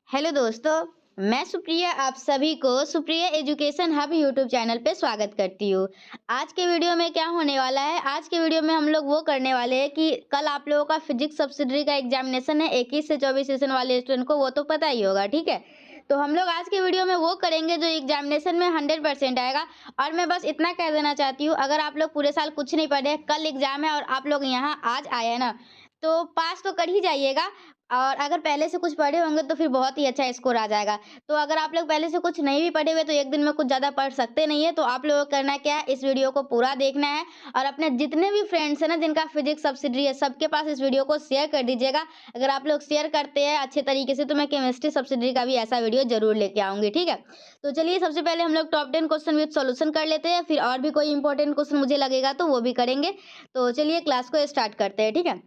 Hello दोस्तों, मैं सुप्रिया आप सभी को Supriya education hub YouTube channel पे स्वागत करती हूँ। आज के वीडियो में क्या होने वाला है, आज के वीडियो में हम लोग वो करने वाले हैं कि कल आप लोगों का फिजिक्स सब्सिडरी का एग्जामिनेशन है 21 से 24 सेशन वाले स्टूडेंट को, वो तो पता ही होगा, ठीक है। तो हम लोग आज के वीडियो में वो करेंगे जो एग्जामिनेशन में 100% आएगा। और मैं बस इतना कह देना चाहती हूँ, अगर आप लोग पूरे साल कुछ नहीं पढ़े, कल एग्जाम है और आप लोग यहाँ आज आए हैं ना, तो पास तो कर ही जाइएगा। और अगर पहले से कुछ पढ़े होंगे तो फिर बहुत ही अच्छा स्कोर आ जाएगा। तो अगर आप लोग पहले से कुछ नहीं भी पढ़े हुए तो एक दिन में कुछ ज़्यादा पढ़ सकते नहीं है। तो आप लोगों को करना क्या है, इस वीडियो को पूरा देखना है और अपने जितने भी फ्रेंड्स हैं ना जिनका फिजिक्स सब्सिडरी है, सबके पास इस वीडियो को शेयर कर दीजिएगा। अगर आप लोग शेयर करते हैं अच्छे तरीके से तो मैं केमिस्ट्री सब्सिडरी का भी ऐसा वीडियो ज़रूर लेके आऊँगी, ठीक है। तो चलिए सबसे पहले हम लोग टॉप 10 क्वेश्चन विद सॉल्यूशन कर लेते हैं, फिर और भी कोई इंपॉर्टेंट क्वेश्चन मुझे लगेगा तो वो भी करेंगे। तो चलिए क्लास को स्टार्ट करते हैं, ठीक है।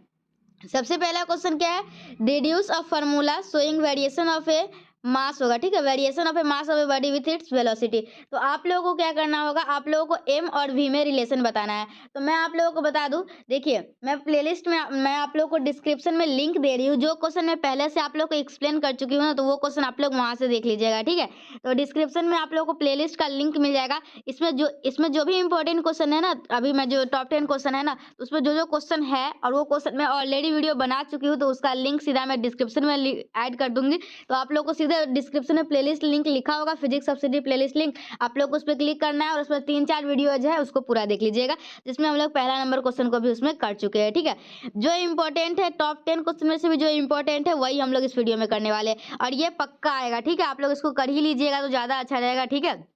सबसे पहला क्वेश्चन क्या है, deduce a formula showing variation of a mass होगा, ठीक है, variation of a mass of a body with its velocity. तो आप लोगों को क्या करना होगा, आप लोगों को एम और वी में रिलेशन बताना है। तो मैं आप लोगों को बता दूं, देखिए मैं प्लेलिस्ट में मैं आप लोगों को डिस्क्रिप्शन में लिंक दे रही हूँ, जो क्वेश्चन मैं पहले से आप लोगों को एक्सप्लेन कर चुकी हूँ ना, तो वो क्वेश्चन आप लोग वहां से देख लीजिएगा, ठीक है। तो डिस्क्रिप्शन में आप लोगों को प्लेलिस्ट का लिंक मिल जाएगा। इसमें जो भी इंपॉर्टेंट क्वेश्चन है ना, अभी मैं जो टॉप 10 क्वेश्चन है ना, तो उसमें जो जो क्वेश्चन है और वो क्वेश्चन मैं ऑलरेडी वीडियो बना चुकी हूँ, तो उसका लिंक सीधा मैं डिस्क्रिप्शन में ऐड कर दूंगी। तो आप लोग को सीधे डिस्क्रिप्शन में प्लेलिस्ट लिंक लिखा होगा, फिजिक्स सब्सिडी प्लेलिस्ट लिंक, आप लोग को उस पर क्लिक करना है और उसमें 3-4 वीडियोज है, उसको पूरा देख लीजिएगा, जिसमें हम लोग पहला नंबर क्वेश्चन को भी उसमें कर चुके हैं, ठीक है। जो इंपॉर्टेंट है टॉप 10 क्वेश्चन में से भी जो इंपॉर्टेंट है वही हम लोग इस वीडियो में करने वाले हैं और ये पक्का आएगा, ठीक है। आप लोग इसको कर ही लीजिएगा तो ज्यादा अच्छा रहेगा, ठीक है।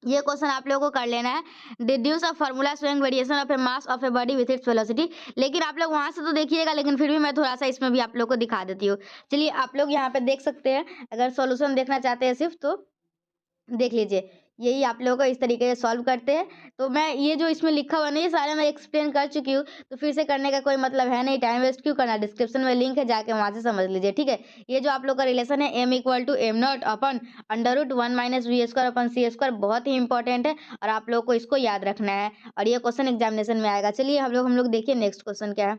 ये क्वेश्चन आप लोगों को कर लेना है, deduce a formula showing variation of a mass of a body with its velocity. लेकिन आप लोग वहां से तो देखिएगा, लेकिन फिर भी मैं थोड़ा सा इसमें भी आप लोग को दिखा देती हूँ। चलिए आप लोग यहाँ पे देख सकते हैं, अगर सॉल्यूशन देखना चाहते हैं सिर्फ तो देख लीजिए। यही आप लोगों को इस तरीके से सॉल्व करते हैं। तो मैं ये जो इसमें लिखा हुआ नहीं है सारा मैं एक्सप्लेन कर चुकी हूँ, तो फिर से करने का कोई मतलब है नहीं, टाइम वेस्ट क्यों करना। डिस्क्रिप्शन में लिंक है, जाके वहां से समझ लीजिए, ठीक है। ये जो आप लोग का रिलेशन है m equal to m not upon under root 1 minus v square upon c square, बहुत ही इंपॉर्टेंट है और आप लोग को इसको याद रखना है और ये क्वेश्चन एग्जामिनेशन में आएगा। चलिए हम लोग देखिए नेक्स्ट क्वेश्चन क्या है।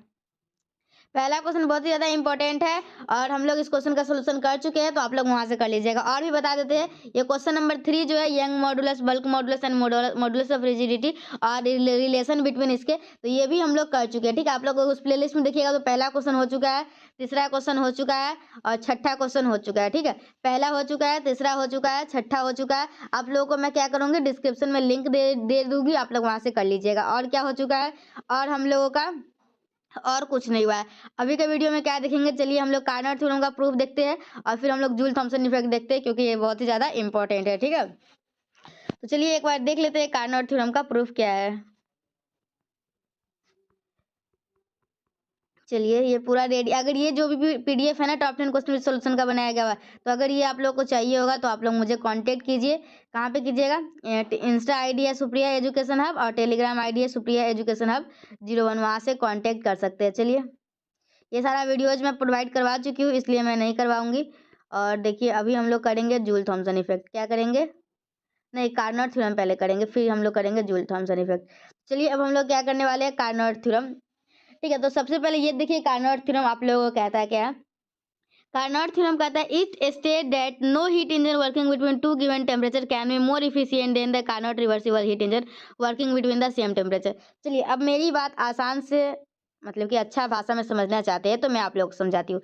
पहला क्वेश्चन बहुत ही ज़्यादा इंपॉर्टेंट है और हम लोग इस क्वेश्चन का सॉल्यूशन कर चुके हैं, तो आप लोग वहां से कर लीजिएगा। और भी बता देते हैं, ये क्वेश्चन नंबर 3 जो है, young modulus, bulk modulus and modulus of rigidity और रिलेशन बिटवीन इसके, तो ये भी हम लोग कर चुके हैं, ठीक है। आप लोग उस प्लेलिस्ट में देखिएगा तो पहला क्वेश्चन हो चुका है, तीसरा क्वेश्चन हो चुका है और छठा क्वेश्चन हो चुका है, ठीक है। पहला हो चुका है, तीसरा हो चुका है, छठा हो चुका है। आप लोगों को मैं क्या करूंगी, डिस्क्रिप्शन में लिंक दे दूंगी, आप लोग वहां से कर लीजिएगा। और क्या हो चुका है, और हम लोगों का और कुछ नहीं हुआ है। अभी के वीडियो में क्या देखेंगे, चलिए हम लोग कार्नोट थ्योरम का प्रूफ देखते हैं और फिर हम लोग जूल थॉमसन इफेक्ट देखते हैं, क्योंकि ये बहुत ही ज्यादा इंपॉर्टेंट है, ठीक है। तो चलिए एक बार देख लेते हैं कार्नोट थ्योरम का प्रूफ क्या है। चलिए ये पूरा रेडी, अगर ये जो भी पीडीएफ है ना टॉप 10 क्वेश्चन सॉल्यूशन का बनाया गया हुआ है, तो अगर ये आप लोग को चाहिए होगा तो आप लोग मुझे कांटेक्ट कीजिए। कहाँ पे कीजिएगा, इंस्टा आईडी है सुप्रिया एजुकेशन हब और टेलीग्राम आईडी है सुप्रिया एजुकेशन हब 01, वहाँ से कांटेक्ट कर सकते हैं। चलिए ये सारा वीडियोज मैं प्रोवाइड करवा चुकी हूँ, इसलिए मैं नहीं करवाऊंगी। और देखिए अभी हम लोग करेंगे जूल थॉमसन इफेक्ट, क्या करेंगे, नहीं कार्नोट थ्योरम पहले करेंगे, फिर हम लोग करेंगे जूल थॉमसन इफेक्ट। चलिए अब हम लोग क्या करने वाले हैं, कार्नोट थ्योरम, ठीक है। तो सबसे पहले ये देखिए कार्नोट थ्योरम आप लोगों को कहता है क्या, कार्नोट थ्योरम कहता है it states that no heat engine working between two given temperature can be more efficient than the Carnot reversible heat engine working between the same temperature. चलिए अब मेरी बात आसान से, मतलब कि अच्छा भाषा में समझना चाहते हैं तो मैं आप लोग को समझाती हूँ।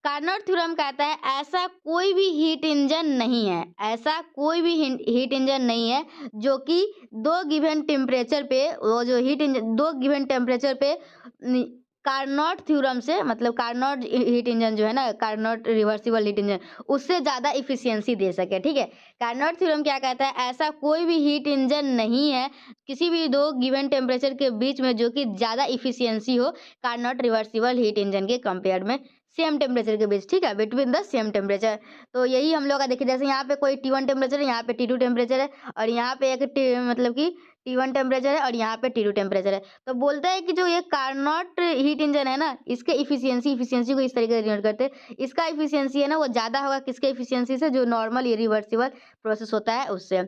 कार्नोट थ्योरम कहता है ऐसा कोई भी हीट इंजन नहीं है, ऐसा कोई भी हीट इंजन नहीं है जो कि दो गिवन टेम्परेचर पे, वो जो हीट इंजन दो गिवन टेम्परेचर पे कार्नोट थ्योरम से, मतलब कार्नोट हीट इंजन जो है ना, कार्नोट रिवर्सिबल हीट इंजन, उससे ज़्यादा इफिशियंसी दे सके, ठीक है। कार्नोट थ्योरम क्या कहता है, ऐसा कोई भी हीट इंजन नहीं है किसी भी दो गिवन टेम्परेचर के बीच में जो कि ज़्यादा इफिशियंसी हो कार्नोट रिवर्सिबल हीट इंजन के कंपेयर में, सेम टेम्परेचर के बीच, ठीक है, बिटवीन द सेम टेम्परेचर। तो यही हम लोग का देखिए, जैसे यहाँ पे कोई T1 टेम्परेचर है, यहाँ पे T2 टेम्परेचर है और यहाँ पे एक मतलब कि T1 टेम्परेचर है और यहाँ पे T2 टेम्परेचर है। तो बोलता है कि जो ये कार्नोट हीट इंजन है ना, इसके इफिशियंसी को इस तरीके से डिनोट करते हैं, इसका इफिशियंसी है ना वो ज़्यादा होगा किसके इफिशियंसी से, जो नॉर्मल इरिवर्सिबल प्रोसेस होता है उससे।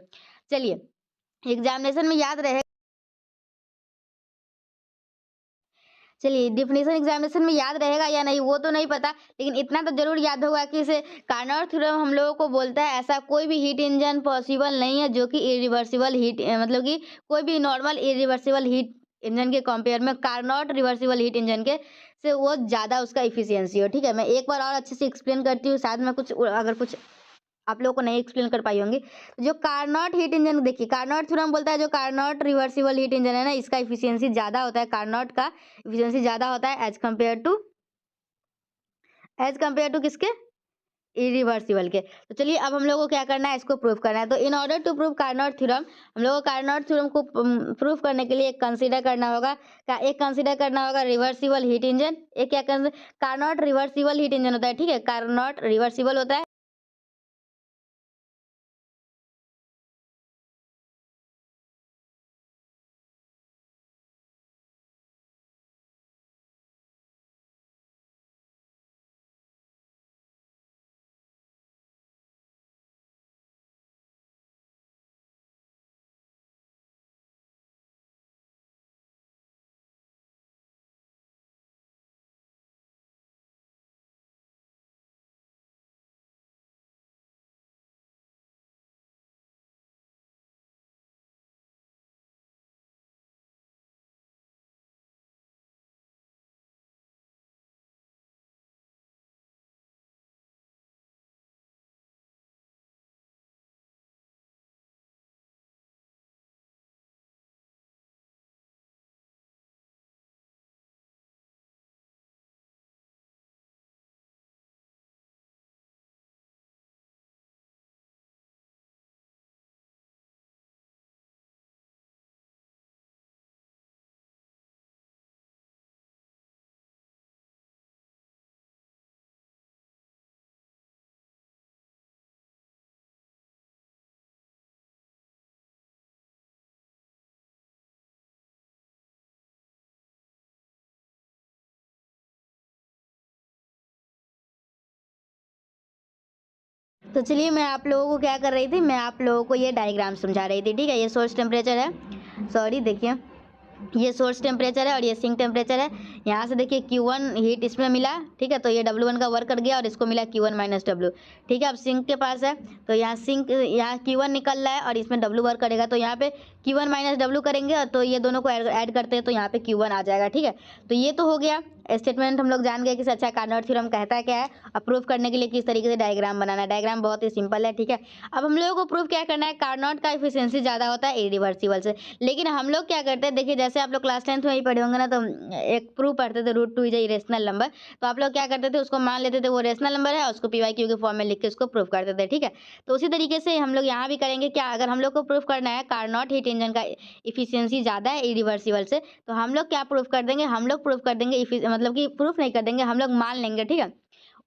चलिए एग्जामिनेशन में याद रहे, चलिए डेफिनेशन एग्जामिनेशन में याद रहेगा या नहीं वो तो नहीं पता, लेकिन इतना तो जरूर याद होगा कि इसे कार्नोट थ्योरम हम लोगों को बोलता है ऐसा कोई भी हीट इंजन पॉसिबल नहीं है जो कि इरिवर्सिबल हीट मतलब कि कोई भी नॉर्मल इरिवर्सिबल हीट इंजन के कंपेयर में कार्नोट रिवर्सिबल हीट इंजन के से वो ज़्यादा उसका इफिशियंसी हो। ठीक है, मैं एक बार और अच्छे से एक्सप्लेन करती हूँ, शायद मैं कुछ अगर कुछ आप लोगों को नहीं एक्सप्लेन कर पाई होंगी। जो कार्नोट हीट इंजन देखिए, कार्नोट थ्योरम बोलता है जो कार्नोट रिवर्सिबल हीट इंजन है ना, इसका एफिशिएंसी ज़्यादा होता है, कार्नोट का एफिशिएंसी ज़्यादा होता है एज कंपेयर टू किसके? इरिवर्सिबल के। तो चलिए अब हम लोगों को क्या करना है, इसको प्रूव करना है। तो in order to prove Carnot theorem, हम लोगों को कार्नोट थ्योरम को प्रूव करने के लिए एक कंसीडर करना होगा, एक कंसीडर करना होगा रिवर्सिबल हीट इंजन। एक क्या कार्नोट रिवर्सिबल हीट इंजन होता है। ठीक है, कार्नोट रिवर्सिबल होता है। तो चलिए मैं आप लोगों को क्या कर रही थी, मैं आप लोगों को ये डायग्राम समझा रही थी। ठीक है, ये सोर्स टेम्परेचर है, सॉरी देखिए ये सोर्स टेम्परेचर है और ये सिंक टेम्परेचर है। यहाँ से देखिए Q1 हीट इसमें मिला। ठीक है, तो ये W1 का वर्क कर गया और इसको मिला Q1 माइनस W। ठीक है, अब सिंक के पास है तो यहाँ Q1 निकल रहा है और इसमें W वर्क करेगा, तो यहाँ पे Q1 माइनस W करेंगे तो ये दोनों को ऐड करते हैं तो यहाँ पे Q1 आ जाएगा। ठीक है, तो ये तो हो गया स्टेटमेंट, हम लोग जान गए कि अच्छा कार्नोट थ्योरम कहता है क्या है। अब प्रूफ करने के लिए किस तरीके से डायग्राम बनाना है, डायग्राम बहुत ही सिंपल है। ठीक है, अब हम लोगों को प्रूफ क्या करना है, कार्नोट का एफिशिएंसी ज़्यादा होता है इरिवर्सिबल से। लेकिन हम लोग क्या करते हैं, देखिए जैसे आप लोग क्लास 10th में ही पढ़े होंगे ना, तो एक प्रूफ पढ़ते थे √2 इज इरेशनल नंबर। तो आप लोग क्या करते थे, उसको मान लेते थे वो रेशनल नंबर है और उसको PYQ के फॉर्म में लिख के उसको प्रूफ करते थे। ठीक है, तो उसी तरीके से हम लोग यहाँ भी करेंगे क्या, अगर हम लोग को प्रूफ करना है कार्नोट हीट इंजन का इफिशियंसी ज़्यादा है इरिवर्सिबल से, तो हम लोग क्या प्रूफ कर देंगे, हम लोग प्रूफ कर देंगे मतलब कि प्रूफ नहीं कर देंगे, हम लोग मान लेंगे। ठीक है,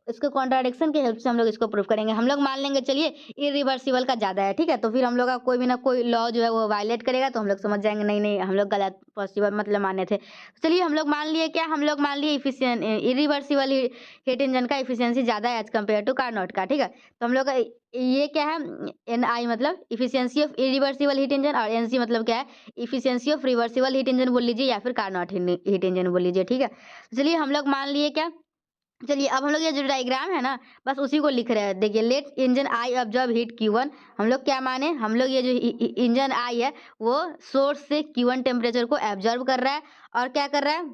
इसको कॉन्ट्राडिक्शन की हेल्प से हम लोग इसको प्रूफ करेंगे। हम लोग मान लेंगे चलिए इरिवर्सिबल का ज़्यादा है। ठीक है, तो फिर हम लोग का कोई भी ना कोई लॉ जो है वो वायलेट करेगा, तो हम लोग समझ जाएंगे नहीं नहीं हम लोग गलत पॉसिबल मतलब माने थे। चलिए हम लोग मान लिए क्या, हम लोग मान लिए इरिवर्सिबल हीट इंजन का इफिशियंसी ज़्यादा है एज कम्पेयर टू कार्नोट का। ठीक है, तो हम लोग का ये क्या है, NI मतलब efficiency of irreversible heat engine, और NC मतलब क्या है, efficiency of reversible heat engine बोल लीजिए या फिर कार्नोट हीट इंजन बोल लीजिए। ठीक है, चलिए हम लोग मान लिए क्या, चलिए अब हम लोग ये जो डायग्राम है ना, बस उसी को लिख रहे हैं। देखिए let engine I observe heat Q1, हम लोग क्या माने, हम लोग ये जो इंजन आई है वो सोर्स से Q1 टेम्परेचर को एब्जॉर्ब कर रहा है और क्या कर रहा है,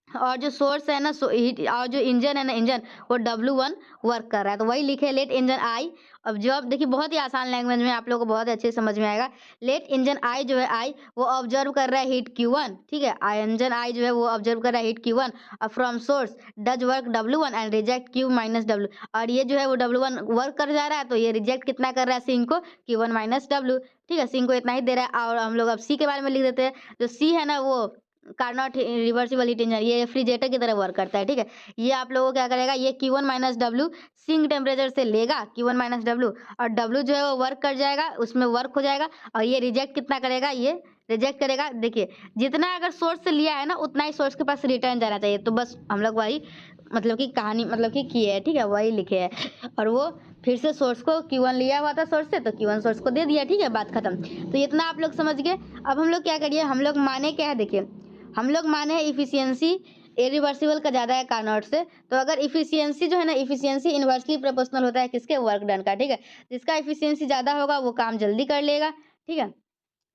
और जो सोर्स है ना हीट, और जो इंजन है ना इंजन, वो W1 वर्क कर रहा है, तो वही लिखे लेट इंजन आई ऑब्जर्व। देखिए बहुत ही आसान लैंग्वेज में आप लोगों को बहुत अच्छे से समझ में आएगा। लेट इंजन आई जो है आई वो ऑब्जर्व कर रहा है हीट Q1। ठीक है, इंजन आई जो है वो ऑब्जर्व कर रहा है हीट Q1 और from source does work W1 and reject Q minus W, और ये जो है वो W1 वर्क कर जा रहा है, तो ये रिजेक्ट कितना कर रहा है सिंक को, Q1 माइनस W। ठीक है, सिंक को इतना ही दे रहा है। और हम लोग अब C के बारे में लिख देते हैं। जो C है ना वो कार्नोट रिवर्सिबल हीट इंजन, ये रेफ्रिजरेटर की तरह वर्क करता है। ठीक है, ये आप लोगों को क्या करेगा, ये Q1 minus W sink temperature से लेगा Q1 माइनस W, और W जो है वो वर्क कर जाएगा, उसमें वर्क हो जाएगा, और ये रिजेक्ट कितना करेगा, ये रिजेक्ट करेगा। देखिए जितना अगर सोर्स से लिया है ना उतना ही सोर्स के पास रिटर्न जाना चाहिए। तो बस हम लोग वही मतलब कि कहानी मतलब कि किए है। ठीक है, वही लिखे है, और वो फिर से सोर्स को Q1 लिया हुआ था सोर्स से, तो Q1 सोर्स को दे दिया। ठीक है, बात खत्म। तो इतना आप लोग समझ गए। अब हम लोग क्या करिए, हम लोग माने क्या है, देखिए हम लोग माने इफिशियंसी इरिवर्सिबल का ज़्यादा है कार्नोट से। तो अगर इफ़िशियंसी जो है ना, इफ़िशियंसी इन्वर्सली प्रोपोर्शनल होता है किसके, वर्क डन का, ठीक है। जिसका इफ़िशियंसी ज़्यादा होगा वो काम जल्दी कर लेगा, ठीक है।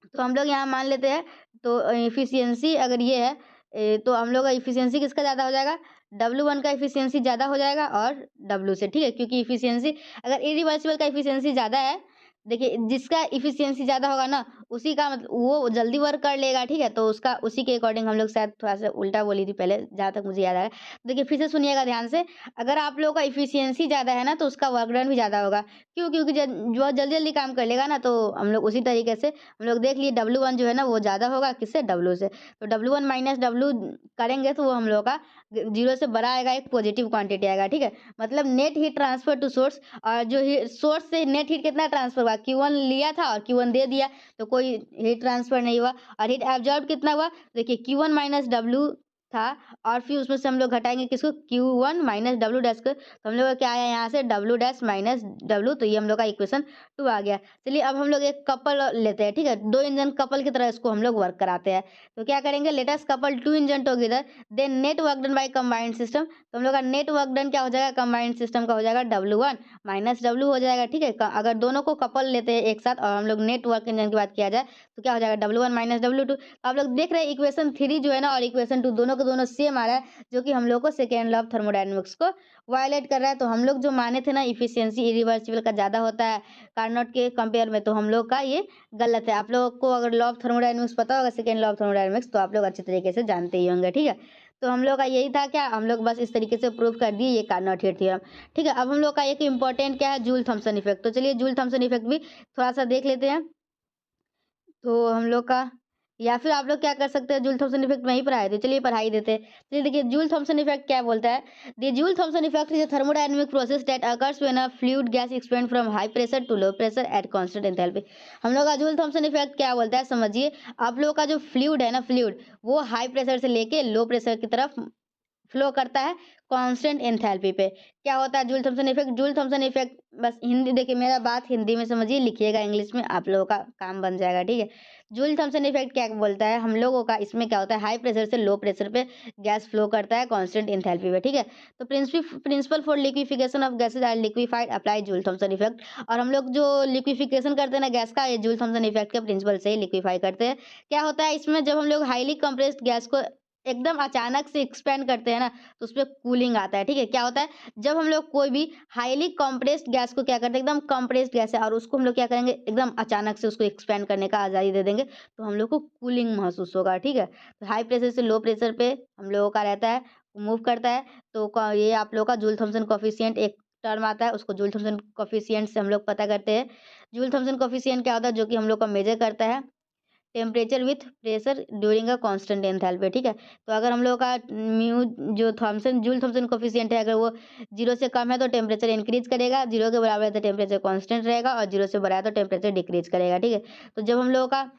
तो हम लोग यहाँ मान लेते हैं, तो इफ़िशियंसी अगर ये है तो हम लोग का इफ़िशियंसी किसका ज़्यादा हो जाएगा, W1 का इफ़िशियंसी ज़्यादा हो जाएगा और W से, ठीक है। क्योंकि इफ़िशियंसी अगर इरिवर्सिबल का इफ़िशियंसी ज़्यादा है, देखिए जिसका इफ़िशियंसी ज़्यादा होगा ना, उसी का मतलब वो जल्दी वर्क कर लेगा, ठीक है। तो उसका उसी के अकॉर्डिंग हम लोग शायद थोड़ा-सा उल्टा बोली थी पहले, जहाँ तक मुझे याद आ रहा है। देखिए फिर से सुनिएगा ध्यान से, अगर आप लोगों का इफ़िशियंसी ज़्यादा है ना, तो उसका वर्क डन भी ज़्यादा होगा। क्यों? क्योंकि जो जल्दी-जल्दी काम कर लेगा ना, तो हम लोग उसी तरीके से हम लोग देख लिए W1 जो है ना, वो ज़्यादा होगा किससे, W से। तो W1 माइनस W करेंगे तो वो हम लोग का 0 से बड़ा आएगा, एक पॉजिटिव क्वांटिटी आएगा, ठीक है। मतलब net heat transfer to source, और जो सोर्स से नेट हीट कितना ट्रांसफर हुआ, Q1 लिया था और Q1 दे दिया, तो कोई हीट ट्रांसफर नहीं हुआ। और हीट एब्जॉर्ब कितना हुआ, देखिए Q1 माइनस W था, और फिर उसमें से हम लोग घटाएंगे किसको, Q1 माइनस W डैश को, तो हम लोग का क्या आया यहाँ से, W डैश माइनस W, तो ये हम लोग का इक्वेशन 2 आ गया। चलिए अब हम लोग एक कपल लेते हैं, ठीक है। 2 इंजन कपल की तरह इसको हम लोग वर्क कराते हैं। तो क्या करेंगे, let us couple 2 engine together, then net work done by combined system. तो हम लोग का नेट वर्क डन क्या हो जाएगा, कंबाइंड सिस्टम का हो जाएगा W1 माइनस W हो जाएगा, ठीक है। अगर दोनों को कपल लेते हैं एक साथ और हम लोग नेट वर्क इंजन की बात किया जाए, तो क्या हो जाएगा, W1 माइनस W2। तो आप लोग देख रहे हैं इक्वेशन 3 जो है ना और इक्वेशन 2 दोनों के दोनों सेम आ रहा है, जो कि हम लोग को सेकेंड लॉ ऑफ थर्मोडायनामिक्स को वायलेट कर रहा है। तो हम लोग जो माने थे ना, इफिशियंसी इरिवर्सिबल का ज़्यादा होता है कार्नोट के कंपेयर में, तो हम लोग का ये गलत है। आप लोगों को अगर लॉ ऑफ थर्मोडायनामिक्स पता होगा, सेकंड लॉ ऑफ थर्मोडायनामिक्स, तो आप लोग अच्छे तरीके से जानते ही होंगे, ठीक है। तो हम लोग का यही था, क्या हम लोग बस इस तरीके से प्रूव कर दिए ये कार्नोट हीट थ्योरम, ठीक है। अब हम लोग का एक इम्पोर्टेंट क्या है, जूल थॉमसन इफेक्ट। तो चलिए जूल थॉमसन इफेक्ट भी थोड़ा सा देख लेते हैं। तो हम लोग का, या फिर आप लोग क्या कर सकते हैं, जूल थॉमसन इफेक्ट वहीं पर आए थे, चलिए पढ़ा ही देते हैं। चलिए देखिए जूल थॉमसन इफेक्ट क्या बोलता है, the Joule Thomson effect is a thermodynamic process that occurs when a fluid gas expand from high pressure to low pressure at constant enthalpy. हम लोग का जूल थॉमसन इफेक्ट क्या बोलता है, समझिए। आप लोग का जो फ्लूइड है ना, फ्लूइड वो हाई प्रेशर से लेके लो प्रेशर की तरफ फ्लो करता है कांस्टेंट एंथैल्पी पे। क्या होता है Joule Thomson effect, Joule Thomson effect बस हिंदी देखिए, मेरा बात हिंदी में समझिए, लिखिएगा इंग्लिश में, आप लोगों का काम बन जाएगा, ठीक है। जूल थॉमसन इफेक्ट क्या बोलता है, हम लोगों का इसमें क्या होता है, हाई प्रेशर से लो प्रेशर पे गैस फ्लो करता है कांस्टेंट एंथैल्पी पे, ठीक है। तो principle for liquefaction of gases are liquefied apply Joule Thomson effect. और हम लोग जो लिक्विफिकेशन करते हैं ना गैस का, ये जूल थॉमसन इफेक्ट के प्रिंसिपल से ही लिक्विफाई करते हैं। क्या होता है इसमें, जब हम लोग हाईली कंप्रेस्ड गैस को एकदम अचानक से एक्सपेंड करते हैं ना, तो उसपे कूलिंग आता है, ठीक है। क्या होता है, जब हम लोग कोई भी हाईली कंप्रेस्ड गैस को क्या करते हैं, एकदम कंप्रेस्ड गैस है और उसको हम लोग क्या करेंगे, एकदम अचानक से उसको एक्सपेंड करने का आज़ादी दे देंगे, तो हम लोग को कूलिंग महसूस होगा, ठीक है। तो हाई प्रेशर से लो प्रेशर पे हम लोगों का रहता है, मूव करता है। तो ये आप लोग का जूल थॉमसन कोफिशिएंट एक टर्म आता है, उसको जूल थॉमसन कोफिशिएंट से हम लोग पता करते हैं। जूल थॉमसन कोफिशिएंट क्या होता है, जो कि हम लोग का मेजर करता है temperature with pressure during a constant enthalpy, ठीक है। तो अगर हम लोग का म्यू जो थॉमसन जूल थॉमसन कोफिशिएंट है, अगर वो 0 से कम है तो टेम्परेचर इंक्रीज करेगा, 0 के बराबर है तो टेम्परेचर कांस्टेंट रहेगा, और 0 से बड़ा है तो टेम्परेचर डिक्रीज करेगा, ठीक है। तो जब हम लोगों का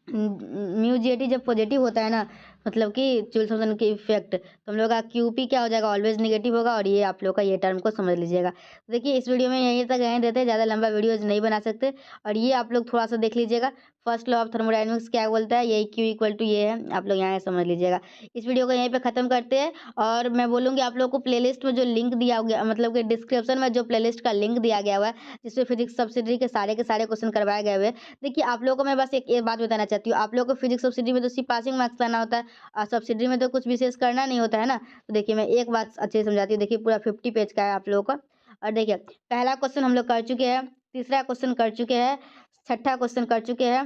म्यू जेटी जब पॉजिटिव होता है ना, मतलब कि जूल थॉमसन की इफेक्ट, तो हम लोग का क्यूपी क्या हो जाएगा, ऑलवेज नेगेटिव होगा। और ये आप लोग का ये टर्म को समझ लीजिएगा। देखिए इस वीडियो में यहीं तक रहने देते हैं, ज़्यादा लंबा वीडियोज नहीं बना सकते। और ये आप लोग थोड़ा सा देख लीजिएगा, फर्स्ट लॉ ऑफ थर्मोडायनामिक्स क्या बोलता है, यही क्यू इक्वल टू ये है, आप लोग यहाँ समझ लीजिएगा। इस वीडियो को यहीं पे ख़त्म करते हैं। और मैं बोलूँगी आप लोग को प्लेलिस्ट में जो लिंक दिया गया, मतलब कि डिस्क्रिप्शन में जो प्लेलिस्ट का लिंक दिया गया हुआ है, जिसमें फिजिक्स सब्सिडरी के सारे क्वेश्चन करवाए गए हुए हैं। देखिए आप लोगों को मैं बस एक बात बताना चाहती हूँ, आप लोगों को फिजिक्स सब्सिडी में तो सिर्फ पासिंग मार्क्स लाना होता है, और सब्सिडी में तो कुछ विशेष करना नहीं होता है ना। तो देखिए मैं एक बात अच्छे से समझाती हूँ, देखिए पूरा 50 पेज का है आप लोगों का। और देखिए पहला क्वेश्चन हम लोग कर चुके हैं, तीसरा क्वेश्चन कर चुके हैं, छठा क्वेश्चन कर चुके हैं,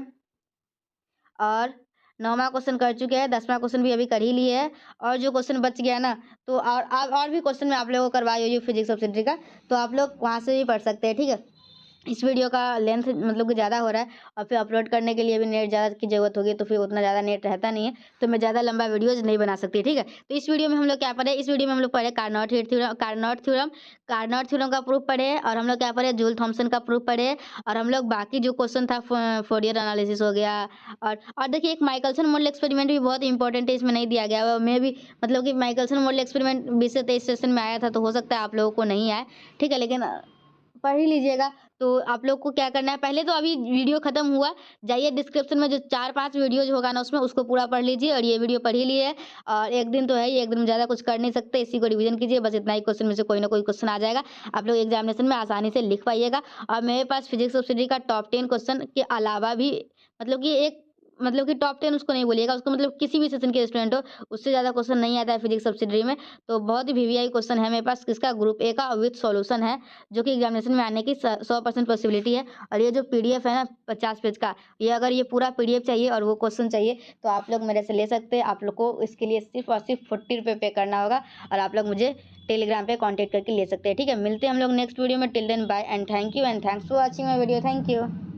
और 9वां क्वेश्चन कर चुके हैं, 10वां क्वेश्चन भी अभी कर ही लिए हैं। और जो क्वेश्चन बच गया ना, तो और भी क्वेश्चन मैं आप लोगों को करवाई हुई हूँ फिजिक्स सब्सिडी का, तो आप लोग वहाँ से भी पढ़ सकते हैं, ठीक है। इस वीडियो का लेंथ मतलब कि ज़्यादा हो रहा है, और फिर अपलोड करने के लिए भी नेट ज़्यादा की ज़रूरत होगी, तो फिर उतना ज़्यादा नेट रहता नहीं है, तो मैं ज़्यादा लंबा वीडियोज़ नहीं बना सकती, ठीक है। तो इस वीडियो में हम लोग क्या पढ़े, इस वीडियो में हम लोग पढ़े कार्नोट थ्योरम का प्रूफ पढ़े, और हम लोग क्या पढ़े, जूल थॉमसन का प्रूफ पढ़े। और हम लोग बाकी जो क्वेश्चन था फोरियर एनालिसिस हो गया। और देखिए एक माइकलसन मोडेल एक्सपेरिमेंट भी बहुत इंपॉर्टेंट है, इसमें नहीं दिया गया है, मैं भी मतलब कि माइकलसन मोडेल एक्सपेरिमेंट 20 से 23 सेशन में आया था, तो हो सकता है आप लोगों को नहीं आए, ठीक है, लेकिन पढ़ ही लीजिएगा। तो आप लोग को क्या करना है, पहले तो अभी वीडियो खत्म हुआ, जाइए डिस्क्रिप्शन में जो 4-5 वीडियोज़ होगा ना उसमें उसको पूरा पढ़ लीजिए और ये वीडियो पढ़ ही लिए है। और एक दिन तो है ही, एक दिन में ज़्यादा कुछ कर नहीं सकते, इसी को रिवीजन कीजिए, बस इतना ही क्वेश्चन में से कोई ना कोई क्वेश्चन आ जाएगा। आप लोग एग्जामिनेशन में आसानी से लिख पाइएगा। और मेरे पास फिजिक्स सब्सिडी का टॉप 10 क्वेश्चन के अलावा भी मतलब कि एक मतलब कि टॉप 10 उसको नहीं बोलिएगा, उसको मतलब किसी भी सेशन के स्टूडेंट हो, उससे ज़्यादा क्वेश्चन नहीं आता है फिजिक्स सब्सिडरी में। तो बहुत ही वीवीआई क्वेश्चन है मेरे पास, किसका, ग्रुप ए का विथ सॉल्यूशन है, जो कि एग्जामिनेशन में आने की 100% पॉसिबिलिटी है। और ये जो पीडीएफ है ना 50 पेज का, ये अगर ये पूरा पीडीएफ चाहिए और वो क्वेश्चन चाहिए तो आप लोग मेरे से ले सकते हैं। आप लोग को इसके लिए सिर्फ और सिर्फ 40 रुपये पे करना होगा और आप लोग मुझे टेलीग्राम पे कांटेक्ट करके ले सकते हैं। ठीक है, मिलते हैं हम लोग नेक्स्ट वीडियो में। Till then bye and thank you and thanks for watching my video. Thank you.